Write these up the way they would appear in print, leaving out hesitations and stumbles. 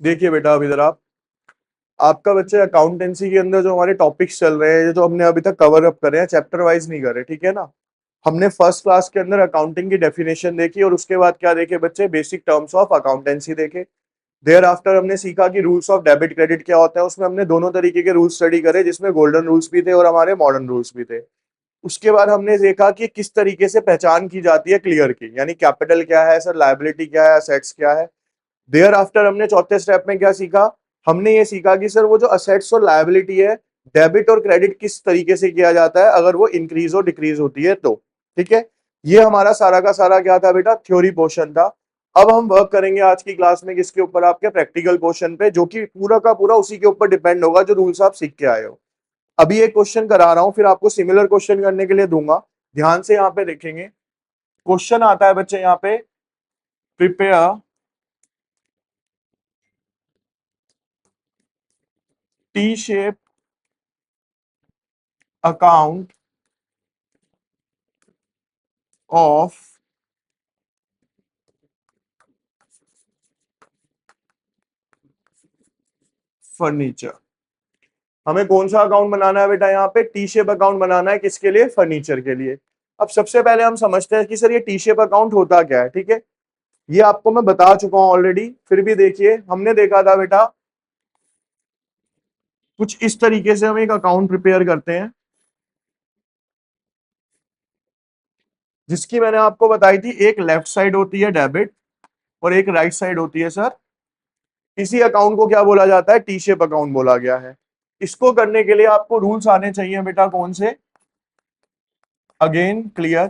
देखिए बेटा, अब इधर आपका बच्चे अकाउंटेंसी के अंदर जो हमारे टॉपिक्स चल रहे हैं, जो हमने अभी तक कवर अप करे हैं, चैप्टर वाइज नहीं करे, ठीक है ना। हमने फर्स्ट क्लास के अंदर अकाउंटिंग की डेफिनेशन देखी और उसके बाद क्या देखे बच्चे, बेसिक टर्म्स ऑफ अकाउंटेंसी देखे। देयर आफ्टर हमने सीखा कि रूल्स ऑफ डेबिट क्रेडिट क्या होता है। उसमें हमने दोनों तरीके के रूल्स स्टडी करे, जिसमें गोल्डन रूल्स भी थे और हमारे मॉडर्न रूल्स भी थे। उसके बाद हमने देखा कि किस तरीके से पहचान की जाती है क्लियर की, यानी कैपिटल क्या है सर, लायबिलिटी क्या है, असेट्स क्या है। देयर आफ्टर हमने चौथे स्टेप में क्या सीखा, हमने ये सीखा कि सर वो जो असेट्स और लायबिलिटी है, डेबिट और क्रेडिट किस तरीके से किया जाता है अगर वो इंक्रीज और डिक्रीज होती है तो। ठीक है, ये हमारा सारा का सारा क्या था बेटा, थ्योरी पोर्शन था। अब हम वर्क करेंगे आज की क्लास में किसके ऊपर, आपके प्रैक्टिकल पोर्शन पे, जो कि पूरा का पूरा उसी के ऊपर डिपेंड होगा जो रूल्स आप सीख के आए हो। अभी एक क्वेश्चन करा रहा हूं, फिर आपको सिमिलर क्वेश्चन करने के लिए दूंगा। ध्यान से यहाँ पे देखेंगे। क्वेश्चन आता है बच्चे यहाँ पे, prepare T shape account of furniture. हमें कौन सा अकाउंट बनाना है बेटा, यहाँ पे टी शेप अकाउंट बनाना है, किसके लिए, फर्नीचर के लिए। अब सबसे पहले हम समझते हैं कि सर ये टी शेप अकाउंट होता क्या है। ठीक है, ये आपको मैं बता चुका हूं ऑलरेडी, फिर भी देखिए, हमने देखा था बेटा कुछ इस तरीके से हम एक अकाउंट प्रिपेयर करते हैं, जिसकी मैंने आपको बताई थी एक लेफ्ट साइड होती है डेबिट और एक राइट साइड होती है सर। इसी अकाउंट को क्या बोला जाता है, टी शेप अकाउंट बोला गया है। इसको करने के लिए आपको रूल्स आने चाहिए बेटा, कौन से, अगेन क्लियर।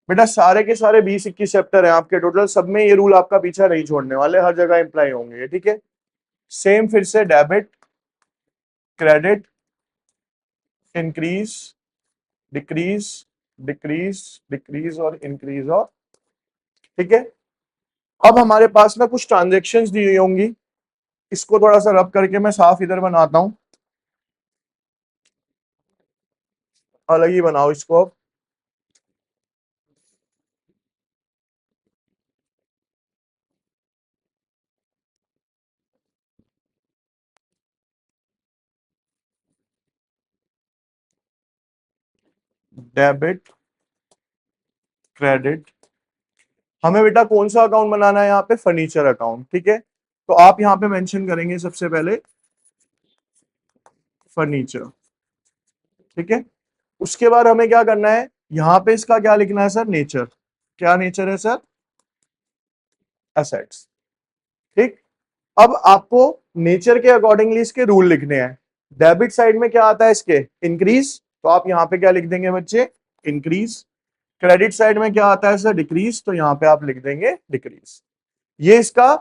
बेटा सारे के सारे 20-21 चैप्टर हैं आपके टोटल, सब में ये रूल आपका पीछा नहीं छोड़ने वाले, हर जगह इंप्लाई होंगे, ठीक है। सेम फिर से debit credit increase decrease decrease decrease और इंक्रीज और, ठीक है। अब हमारे पास ना कुछ ट्रांजेक्शन्स दी हुई होंगी, इसको थोड़ा सा रब करके मैं साफ इधर बनाता हूं, अलग ही बनाओ इसको। अब डेबिट क्रेडिट, हमें बेटा कौन सा अकाउंट बनाना है यहाँ पे, फर्नीचर अकाउंट, ठीक है। तो आप यहाँ पे मेंशन करेंगे सबसे पहले फर्नीचर, ठीक है। उसके बाद हमें क्या करना है, यहाँ पे इसका क्या लिखना है सर, नेचर। क्या नेचर है सर, एसेट्स, ठीक। अब आपको नेचर के अकॉर्डिंगली इसके रूल लिखने हैं। डेबिट साइड में क्या आता है इसके, इंक्रीज, तो आप यहाँ पे क्या लिख देंगे बच्चे, इंक्रीज। क्रेडिट साइड में क्या आता है सर, डिक्रीज, तो यहाँ पे आप लिख देंगे डिक्रीज। ये इसका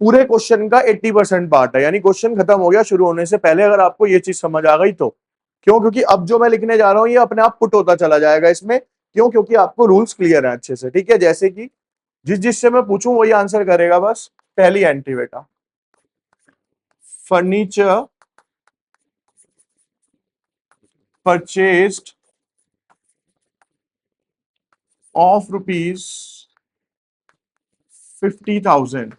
पूरे क्वेश्चन का 80% पार्ट है, यानी क्वेश्चन खत्म हो गया शुरू होने से पहले, अगर आपको ये चीज समझ आ गई तो। क्यों, क्योंकि अब जो मैं लिखने जा रहा हूं ये अपने आप पुट होता चला जाएगा इसमें। क्यों, क्योंकि आपको रूल्स क्लियर है अच्छे से, ठीक है। जैसे कि जिससे मैं पूछूं वही आंसर करेगा बस। पहली एंट्री बेटा, फर्नीचर परचेस्ड ऑफ ₹50,000।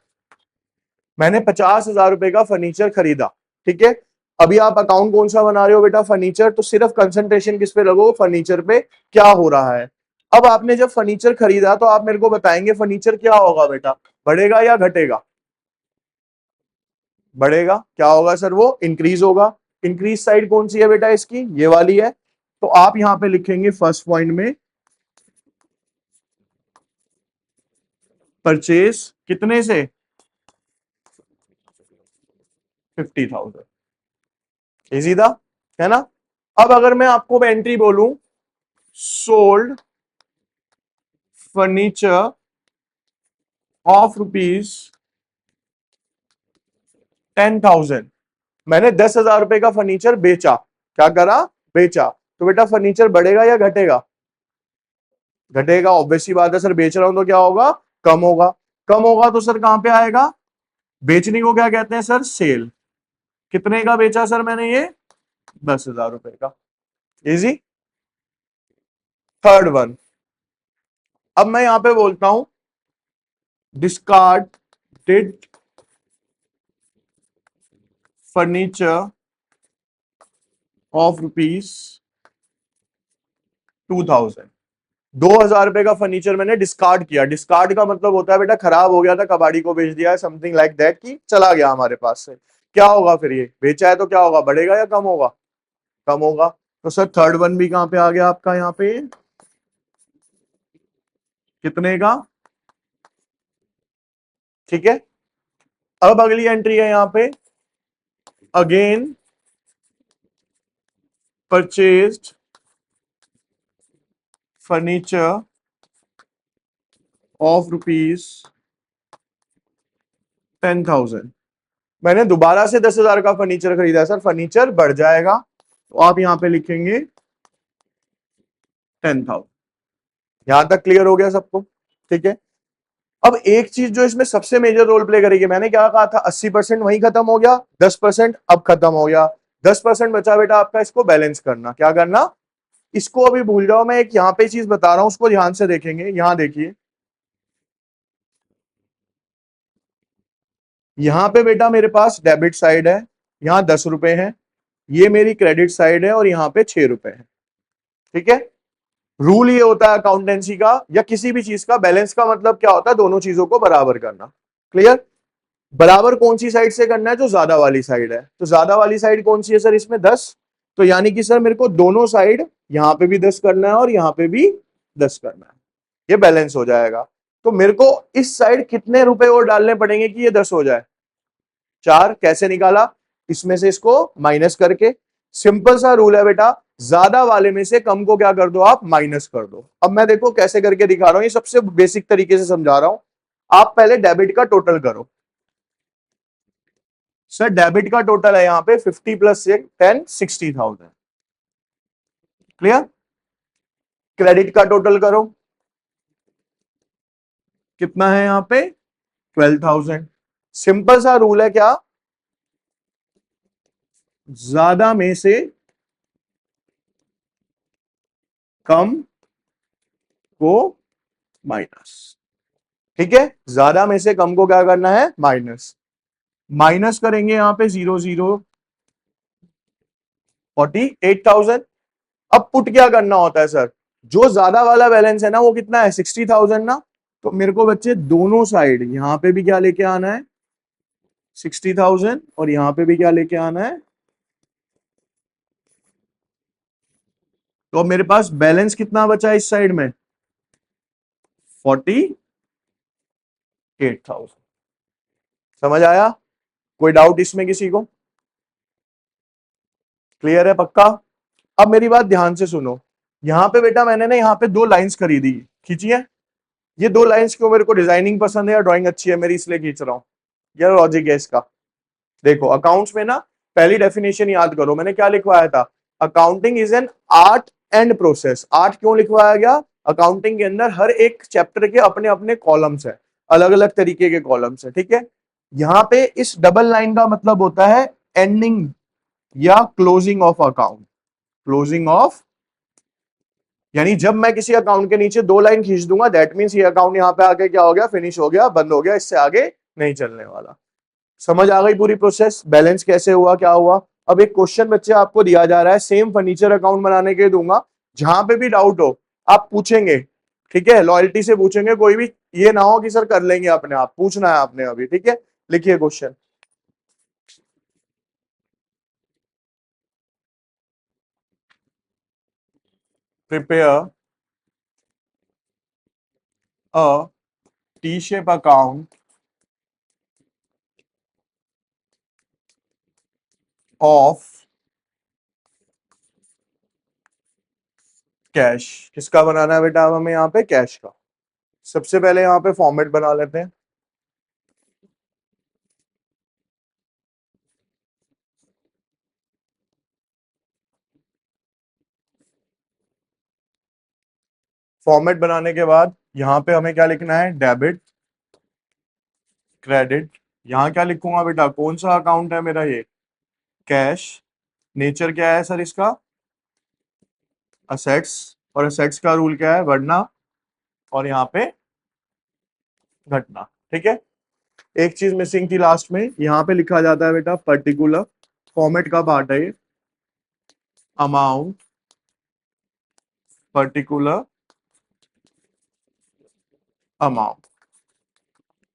मैंने 50,000 रुपए का फर्नीचर खरीदा, ठीक है। अभी आप अकाउंट कौन सा बना रहे हो बेटा, फर्नीचर, तो सिर्फ कंसंट्रेशन किस पे लगो, फर्नीचर पे क्या हो रहा है। अब आपने जब फर्नीचर खरीदा तो आप मेरे को बताएंगे फर्नीचर क्या होगा बेटा, बढ़ेगा या घटेगा, बढ़ेगा। क्या होगा सर, वो इंक्रीज होगा। इंक्रीज साइड कौन सी है बेटा इसकी, ये वाली है। तो आप यहां पे लिखेंगे फर्स्ट पॉइंट में, परचेज कितने से, 50,000। इजी था, है ना। अब अगर मैं आपको एंट्री बोलूं, सोल्ड फर्नीचर ऑफ ₹10,000। मैंने 10,000 रुपए का फर्नीचर बेचा, क्या करा, बेचा। तो बेटा फर्नीचर बढ़ेगा या घटेगा, घटेगा। ऑब्वियसली बात है सर, बेच रहा हूं तो क्या होगा, कम होगा। कम होगा तो सर कहां पे आएगा, बेचने को क्या कहते हैं सर, सेल। कितने का बेचा सर मैंने ये, 10,000 रुपए का। इजी। थर्ड वन, अब मैं यहां पे बोलता हूं डिस्कार्डेड फर्नीचर ऑफ रुपीज 2000। 2000 रुपए का फर्नीचर मैंने डिस्कार्ड किया। डिस्कार्ड का मतलब होता है बेटा खराब हो गया था, कबाड़ी को बेच दिया है, समथिंग लाइक दैट, कि चला गया हमारे पास से। क्या होगा फिर, ये बेचा है तो क्या होगा, बढ़ेगा या कम होगा? कम होगा। तो सर थर्ड वन भी कहां पे आ गया आपका, यहाँ पे कितने का? ठीक है। अब अगली एंट्री है यहाँ पे, again purchased furniture of rupees 10,000। मैंने दोबारा से 10,000 का फर्नीचर खरीदा है सर, फर्नीचर बढ़ जाएगा, तो आप यहां पे लिखेंगे 10,000। यहां तक क्लियर हो गया सबको? ठीक है। अब एक चीज जो इसमें सबसे मेजर रोल प्ले करेगी, मैंने क्या कहा था, 80% वहीं खत्म हो गया, 10% अब खत्म हो गया, 10% बचा बेटा आपका, इसको बैलेंस करना। क्या करना? इसको अभी भूल जाओ, मैं एक यहाँ पे चीज बता रहा हूं, उसको ध्यान से देखेंगे। यहां देखिए, यहां पे बेटा मेरे पास डेबिट साइड है, यहां 10 रुपए है, ये मेरी क्रेडिट साइड है, और यहां पे 6 रुपए है। ठीक है। रूल ये होता है अकाउंटेंसी का या किसी भी चीज का, बैलेंस का मतलब क्या होता है, दोनों चीजों को बराबर करना। क्लियर? बराबर कौन सी साइड से करना है? जो ज्यादा वाली साइड है। तो ज्यादा वाली साइड कौन सी है सर इसमें? 10। तो यानी कि सर मेरे को दोनों साइड, यहां पे भी 10 करना है और यहां पे भी 10 करना है, ये बैलेंस हो जाएगा। तो मेरे को इस साइड कितने रुपए और डालने पड़ेंगे कि ये 10 हो जाए? 4। कैसे निकाला? इसमें से इसको माइनस करके। सिंपल सा रूल है बेटा, ज्यादा वाले में से कम को क्या कर दो आप? माइनस कर दो। अब मैं देखो कैसे करके दिखा रहा हूं, ये सबसे बेसिक तरीके से समझा रहा हूं। आप पहले डेबिट का टोटल करो। सर डेबिट का टोटल है यहाँ पे 50 प्लस 10, 60,000। क्लियर? क्रेडिट का टोटल करो, कितना है यहाँ पे? 12,000। सिंपल सा रूल है क्या, ज्यादा में से कम को माइनस। ठीक है। ज्यादा में से कम को क्या करना है? माइनस। माइनस करेंगे यहां पे 0 0 48,000। अब पुट क्या करना होता है सर? जो ज्यादा वाला बैलेंस है ना, वो कितना है? 60,000 ना। तो मेरे को बच्चे दोनों साइड, यहां पे भी क्या लेके आना है? 60,000, और यहां पे भी क्या लेके आना है? तो अब मेरे पास बैलेंस कितना बचा इस साइड में? 48,000। समझ आया? कोई डाउट इसमें किसी को? क्लियर है पक्का? अब मेरी बात ध्यान से सुनो। यहां पे बेटा मैंने ना यहाँ पे दो लाइंस खरीदी, खींची है। ये दो लाइंस क्यों? मेरे को डिजाइनिंग पसंद है या ड्राइंग अच्छी है मेरी, इसलिए खींच रहा हूं। यह लॉजिक है इसका। देखो अकाउंट्स में ना, पहली डेफिनेशन याद करो, मैंने क्या लिखवाया था? Accounting is an art and process. Art क्यों लिखवाया गया? अकाउंटिंग के अंदर हर एक चैप्टर के अपने अपने कॉलम्स है, अलग अलग तरीके के कॉलम्स है। ठीक है। यहाँ पे इस डबल लाइन का मतलब होता है एंडिंग या closing of account. Closing of, यानी जब मैं किसी अकाउंट के नीचे दो लाइन खींच दूंगा, दैट मींस ये अकाउंट यहाँ पे आके क्या हो गया? फिनिश हो गया, बंद हो गया, इससे आगे नहीं चलने वाला। समझ आ गई पूरी प्रोसेस? बैलेंस कैसे हुआ, क्या हुआ? अब एक क्वेश्चन बच्चे आपको दिया जा रहा है, सेम फर्नीचर अकाउंट बनाने के दूंगा, जहां पे भी डाउट हो आप पूछेंगे। ठीक है, लॉयल्टी से पूछेंगे, कोई भी ये ना हो कि सर कर लेंगे अपने आप, पूछना है आपने अभी। ठीक है, लिखिए question. Prepare a T shape account of cash. किसका बनाना है बेटा? अब हमें यहाँ पे कैश का। सबसे पहले यहाँ पे फॉर्मेट बना लेते हैं। फॉर्मेट बनाने के बाद यहाँ पे हमें क्या लिखना है? Debit, credit. यहाँ क्या लिखूंगा बेटा? कौन सा अकाउंट है मेरा? ये कैश। नेचर क्या है सर इसका? असेट्स। और असेट्स का रूल क्या है? बढ़ना, और यहाँ पे घटना। ठीक है। एक चीज मिसिंग थी लास्ट में, यहाँ पे लिखा जाता है बेटा पर्टिकुलर। फॉर्मेट का पार्ट है ये, अमाउंट पर्टिकुलर अमाउंट,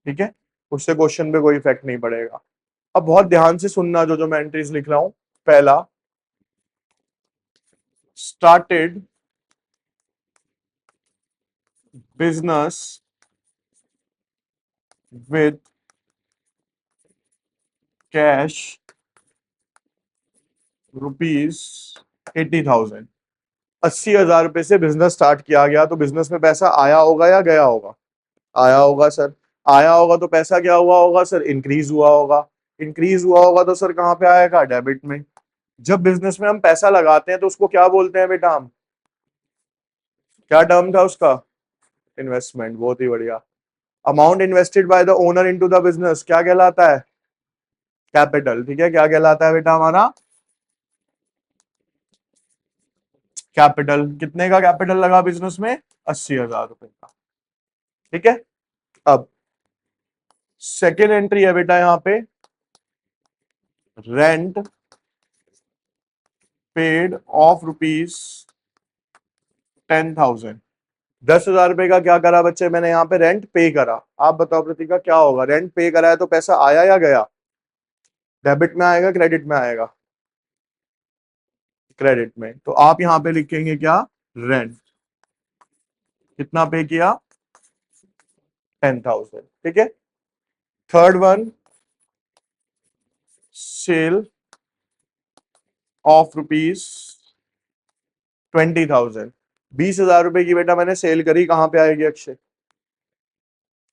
ठीक है। उससे क्वेश्चन पे कोई इफेक्ट नहीं पड़ेगा। अब बहुत ध्यान से सुनना जो जो मैं एंट्रीज लिख रहा हूं। पहला, started business with cash rupees 80,000। 80,000 रुपए से बिजनेस स्टार्ट किया गया, तो बिजनेस में पैसा आया होगा या गया होगा? आया होगा सर। आया होगा तो पैसा क्या हुआ होगा सर? इंक्रीज हुआ होगा। इंक्रीज हुआ होगा तो सर कहां पे आएगा? डेबिट में। जब बिजनेस में हम पैसा लगाते हैं तो उसको क्या बोलते हैं बेटा हम? क्या टर्म था उसका? इन्वेस्टमेंट। बहुत ही बढ़िया। Amount invested by the owner into the business क्या कहलाता है? कैपिटल। ठीक है, क्या कहलाता है बेटा हमारा? कैपिटल। कितने का कैपिटल लगा बिजनेस में? 80,000 रुपए का। ठीक है। अब सेकेंड एंट्री है बेटा यहां पे, रेंट पेड ऑफ रुपीज 10,000। 10,000 रुपए का क्या करा बच्चे मैंने यहाँ पे? रेंट पे करा। आप बताओ प्रतीका क्या होगा? रेंट पे करा है तो पैसा आया या गया? डेबिट में आएगा, क्रेडिट में आएगा? क्रेडिट में। तो आप यहां पे लिखेंगे क्या? रेंट। कितना पे किया? 10,000। ठीक है। Third one, sale of rupees 20,000। 20,000 रुपए की बेटा मैंने सेल करी, कहां पे आएगी अक्षय?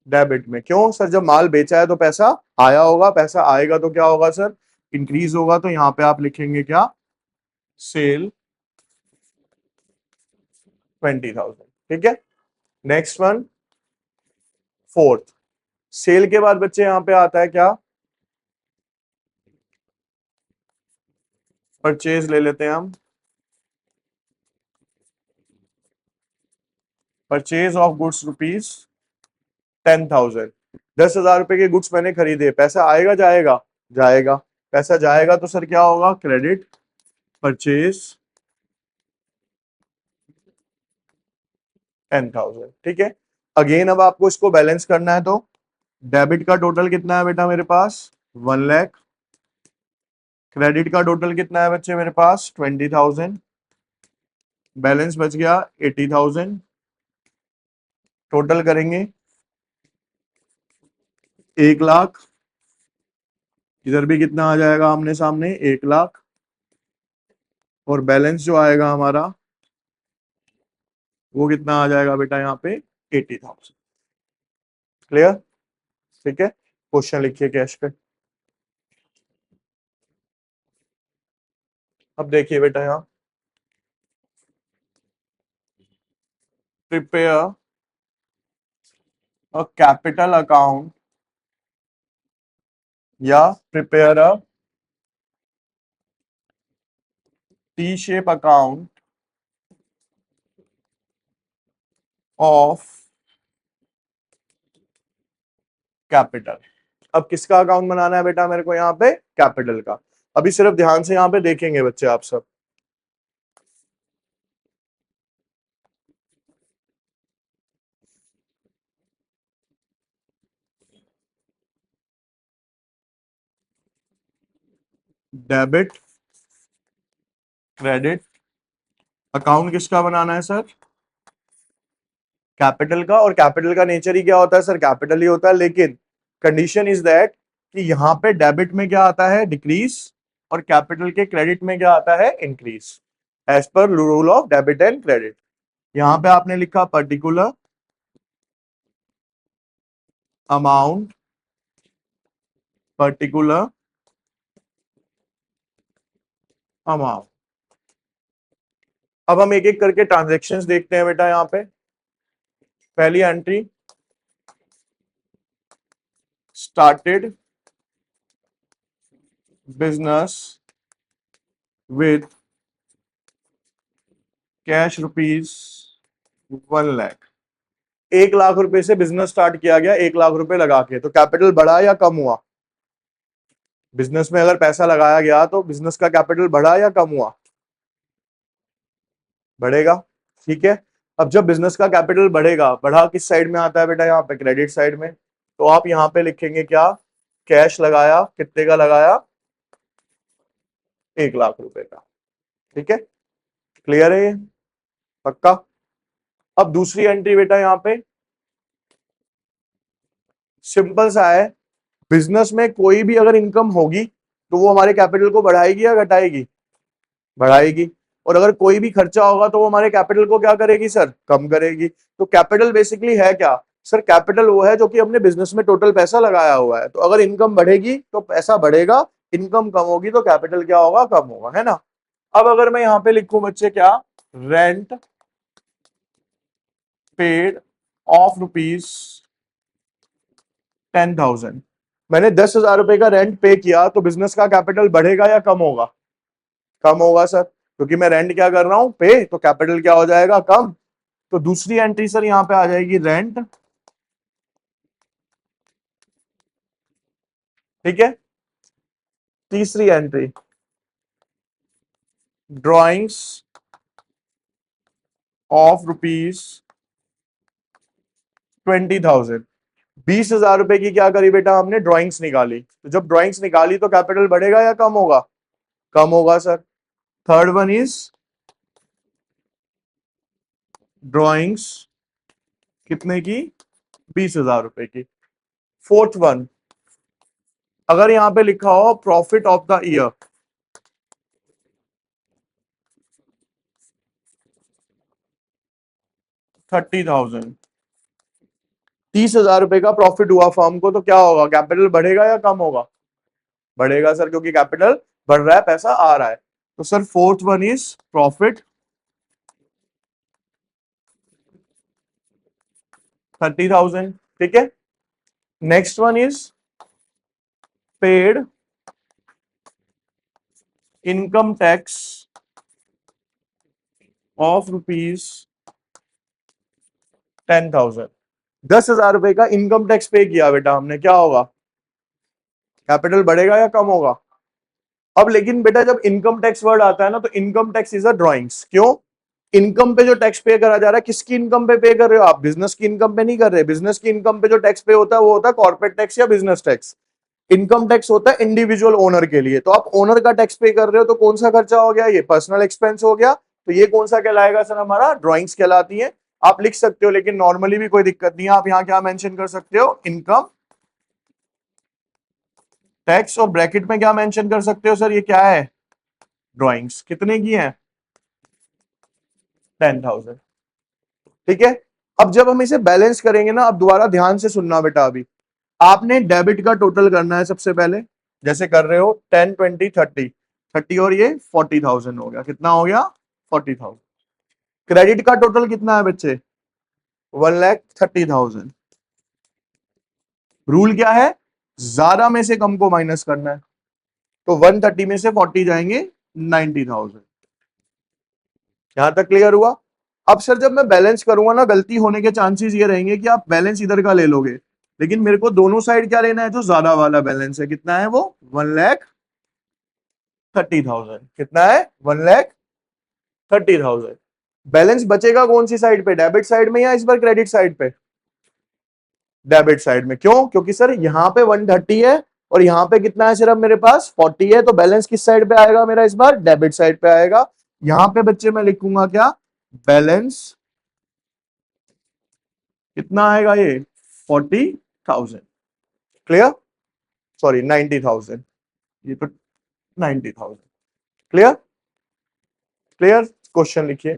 डेबिट में। क्यों सर? जब माल बेचा है तो पैसा आया होगा, पैसा आएगा तो क्या होगा सर? इंक्रीज होगा। तो यहां पे आप लिखेंगे क्या? सेल 20,000। ठीक है। Next one, fourth. सेल के बाद बच्चे यहां पे आता है क्या? परचेज ले लेते हैं हम। Purchase of goods rupees 10,000। 10,000 रुपए के गुड्स मैंने खरीदे, पैसा आएगा जाएगा? जाएगा। पैसा जाएगा तो सर क्या होगा? Credit purchase 10,000। ठीक है। अगेन अब आपको इसको बैलेंस करना है, तो डेबिट का टोटल कितना है बेटा मेरे पास? 1 लाख। क्रेडिट का टोटल कितना है बच्चे मेरे पास? 20,000। बैलेंस बच गया 80,000। टोटल करेंगे 1 लाख। इधर भी कितना आ जाएगा आमने सामने? 1 लाख। और बैलेंस जो आएगा हमारा वो कितना आ जाएगा बेटा यहाँ पे? 80,000। क्लियर? ठीक है। क्वेश्चन लिखिए कैश पे। अब देखिए बेटा यहाँ, प्रिपेयर अ कैपिटल अकाउंट या prepare a T shape account of capital. अब किसका अकाउंट बनाना है बेटा मेरे को यहाँ पे? कैपिटल का। अभी सिर्फ ध्यान से यहाँ पे देखेंगे बच्चे आप सब। डेबिट क्रेडिट अकाउंट किसका बनाना है सर? कैपिटल का। और कैपिटल का नेचर ही क्या होता है सर? कैपिटल ही होता है। लेकिन कंडीशन इज दैट कि यहाँ पे डेबिट में क्या आता है? डिक्रीज। और कैपिटल के क्रेडिट में क्या आता है? Increase, as per rule of debit and credit. यहां पे आपने लिखा पर्टिकुलर अमाउंट पर्टिकुलर अमाउंट। अब हम एक एक करके ट्रांजेक्शन्स देखते हैं बेटा यहाँ पे। पहली entry, started business with cash rupees 1 lakh. 1 lakh रुपए से बिजनेस स्टार्ट किया गया, 1 लाख रुपए लगा के। तो कैपिटल बढ़ा या कम हुआ? बिजनेस में अगर पैसा लगाया गया तो बिजनेस का कैपिटल बढ़ा या कम हुआ? बढ़ेगा। ठीक है। अब जब बिजनेस का कैपिटल बढ़ेगा, बढ़ा किस साइड में आता है बेटा? यहाँ पे क्रेडिट साइड में। तो आप यहाँ पे लिखेंगे क्या? कैश लगाया, कितने का लगाया? 1 लाख रुपए का। ठीक है, क्लियर है ये? पक्का? अब दूसरी एंट्री बेटा यहाँ पे सिंपल सा है। बिजनेस में कोई भी अगर इनकम होगी तो वो हमारे कैपिटल को बढ़ाएगी या घटाएगी? बढ़ाएगी। और अगर कोई भी खर्चा होगा तो वो हमारे कैपिटल को क्या करेगी सर? कम करेगी। तो कैपिटल बेसिकली है क्या सर? कैपिटल वो है जो कि हमने बिजनेस में टोटल पैसा लगाया हुआ है। तो अगर इनकम बढ़ेगी तो पैसा बढ़ेगा, इनकम कम होगी तो कैपिटल क्या होगा? कम होगा, है ना? अब अगर मैं यहां पे लिखूं बच्चे क्या? Rent paid of ₹10,000। मैंने 10,000 रुपए का रेंट पे किया तो बिजनेस का कैपिटल बढ़ेगा या कम होगा? कम होगा सर, क्योंकि मैं रेंट क्या कर रहा हूं? पे। तो कैपिटल क्या हो जाएगा? कम। तो दूसरी एंट्री सर यहां पे आ जाएगी रेंट। ठीक है। तीसरी एंट्री ड्रॉइंग्स ऑफ ₹20,000। 20,000 रुपए की क्या करी बेटा? हमने ड्रॉइंग्स निकाली। तो जब ड्रॉइंग्स निकाली तो कैपिटल बढ़ेगा या कम होगा? कम होगा sir. Third one is drawings कितने की? 20,000 रुपए की। फोर्थ वन, अगर यहां पे लिखा हो प्रॉफिट ऑफ द ईयर, 30,000। 30,000 रुपए का प्रॉफिट हुआ फर्म को तो क्या होगा? कैपिटल बढ़ेगा या कम होगा? बढ़ेगा सर, क्योंकि कैपिटल बढ़ रहा है, पैसा आ रहा है। तो sir fourth one is profit 30,000। ठीक है। Next one is paid income tax of ₹10,000। 10,000 रुपए का इनकम टैक्स पे किया बेटा हमने, क्या होगा? कैपिटल बढ़ेगा या कम होगा? अब लेकिन बेटा जब इनकम टैक्स वर्ड आता है ना, तो income tax is a drawings. क्यों? इनकम पे जो टैक्स पे करा जा रहा है, किसकी इनकम पे पे कर रहे हो आप? बिजनेस की इनकम पे नहीं कर रहे। बिजनेस की इनकम पे जो टैक्स पे होता है वो होता है कॉर्पोरेट टैक्स या बिजनेस टैक्स। इनकम टैक्स होता है इंडिविजुअल ओनर के लिए। तो आप ओनर का टैक्स पे कर रहे हो तो कौन सा खर्चा हो गया? ये पर्सनल एक्सपेंस हो गया। तो ये कौन सा कहलाएगा सर? हमारा ड्रॉइंग्स कहलाती है। आप लिख सकते हो, लेकिन नॉर्मली भी कोई दिक्कत नहीं है। आप यहाँ क्या मेंशन कर सकते हो? Income tax. और ब्रैकेट में क्या मेंशन कर सकते हो सर? ये क्या है? ड्रॉइंग्स। कितने की है? 10,000। ठीक है। अब जब हम इसे बैलेंस करेंगे ना, अब दोबारा ध्यान से सुनना बेटा। अभी आपने डेबिट का टोटल करना है सबसे पहले, जैसे कर रहे हो 10, 20, 30। 30 और ये 40,000 हो गया। कितना हो गया? 40,000। क्रेडिट का टोटल कितना है बच्चे? 1,30,000। रूल क्या है? ज्यादा में से कम को माइनस करना है। तो 130 में से 40 जाएंगे 90,000। यहां तक क्लियर हुआ? अब सर जब मैं बैलेंस करूंगा ना, गलती होने के चांसेस ये रहेंगे कि आप बैलेंस इधर का ले लोगे, लेकिन मेरे को दोनों साइड क्या लेना है? जो ज्यादा वाला बैलेंस है। कितना है वो? 1,30,000। कितना है? 1,30,000। बैलेंस बचेगा कौन सी साइड पे? डेबिट साइड में या इस बार क्रेडिट साइड पे? डेबिट साइड में। क्यों? क्योंकि सर यहाँ पे 130 है और यहाँ पे कितना है? सिर्फ मेरे पास 40 है। तो बैलेंस किस साइड पे आएगा मेरा? इस बार डेबिट साइड पे आएगा। यहां पे बच्चे मैं लिखूंगा क्या? बैलेंस कितना आएगा? ये 40,000। क्लियर? सॉरी 90,000। ये तो 90,000। क्लियर? क्लियर? क्वेश्चन लिखिए।